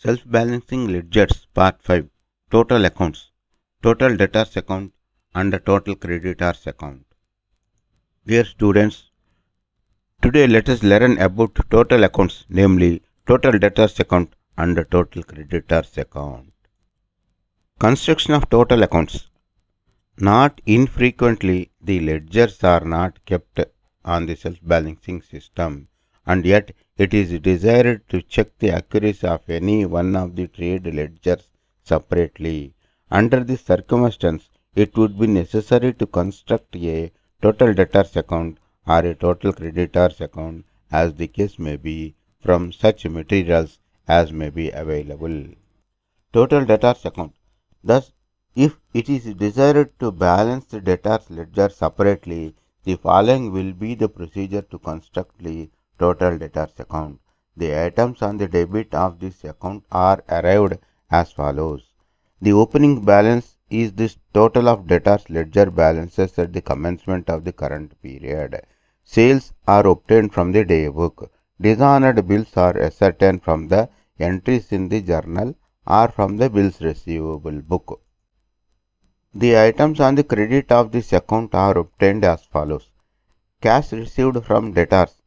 Self-balancing ledgers part 5. Total accounts. Total debtors account and total creditors account. Dear students, today let us learn about total accounts, namely total debtors account and total creditors account. Construction of total accounts. Not infrequently the ledgers are not kept on the self-balancing system, and yet it is desired to check the accuracy of any one of the trade ledgers separately. Under this circumstance, it would be necessary to construct a total debtors account or a total creditors account, as the case may be, from such materials as may be available. Total debtors account. Thus, if it is desired to balance the debtors ledger separately, the following will be the procedure to construct the total debtors account. The items on the debit of this account are arrived as follows. The opening balance is the total of debtors ledger balances at the commencement of the current period. Sales are obtained from the day book. Dishonored bills are ascertained from the entries in the journal or from the bills receivable book. The items on the credit of this account are obtained as follows. Cash received from debtors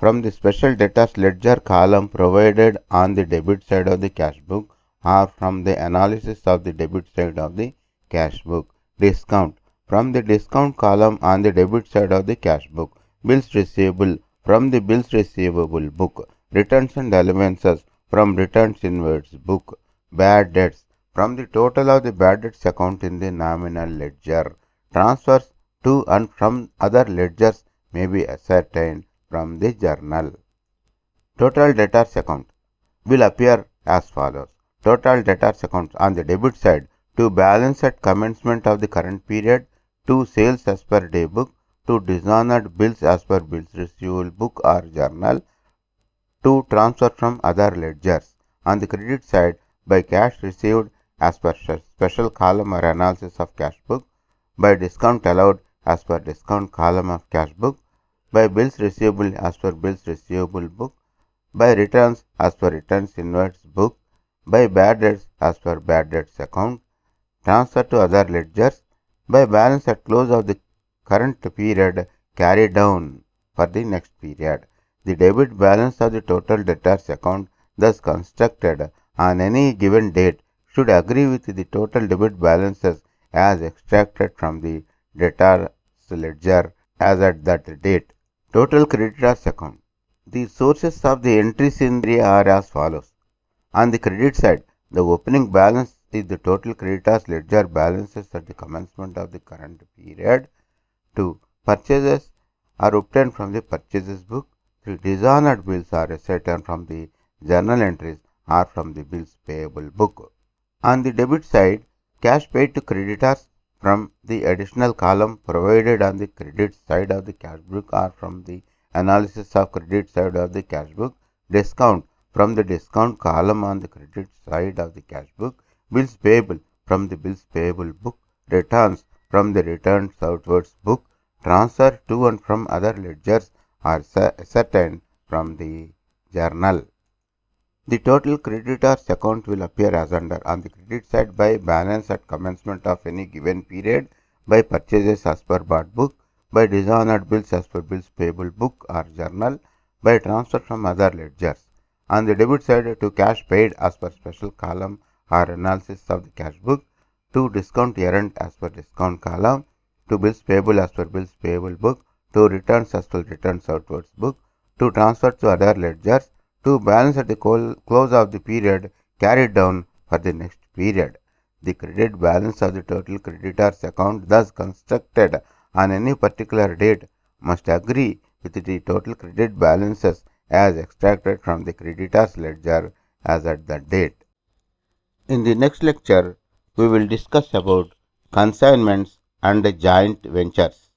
from the special debtors ledger column provided on the debit side of the cash book or from the analysis of the debit side of the cash book. Discount from the discount column on the debit side of the cash book. Bills receivable from the bills receivable book. Returns and allowances from returns inwards book. Bad debts from the total of the bad debts account in the nominal ledger. Transfers to and from other ledgers may be ascertained from the journal. Total debtors account will appear as follows. Total debtors account on the debit side to balance at commencement of the current period, to sales as per day book, to dishonored bills as per bills receivable book or journal, to transfer from other ledgers. On the credit side, by cash received as per special column or analysis of cash book, by discount allowed as per discount column of cash book, by bills receivable as per bills receivable book, by returns as per returns inwards book, by bad debts as per bad debts account, transfer to other ledgers, by balance at close of the current period carried down for the next period. The debit balance of the total debtors account thus constructed on any given date should agree with the total debit balances as extracted from the debtors ledger as at that date. Total creditors account. The sources of the entries in the are as follows. On the credit side, the opening balance is the total creditors ledger balances at the commencement of the current period. 2. Purchases are obtained from the purchases book. 3. Dishonored bills are ascertained from the journal entries or from the bills payable book. On the debit side, cash paid to creditors from the additional column provided on the credit side of the cash book or from the analysis of credit side of the cash book, discount from the discount column on the credit side of the cash book, bills payable from the bills payable book, returns from the returns outwards book, transfer to and from other ledgers are ascertained from the journal. The total creditors account will appear as under. On the credit side, by balance at commencement of any given period, by purchases as per bought book, by dishonored bills as per bills payable book or journal, by transfer from other ledgers. On the debit side, to cash paid as per special column or analysis of the cash book, to discount errant as per discount column, to bills payable as per bills payable book, to returns as per returns outwards book, to transfer to other ledgers, to balance at the close of the period carried down for the next period. The credit balance of the total creditors account thus constructed on any particular date must agree with the total credit balances as extracted from the creditors ledger as at that date. In the next lecture, we will discuss about consignments and joint ventures.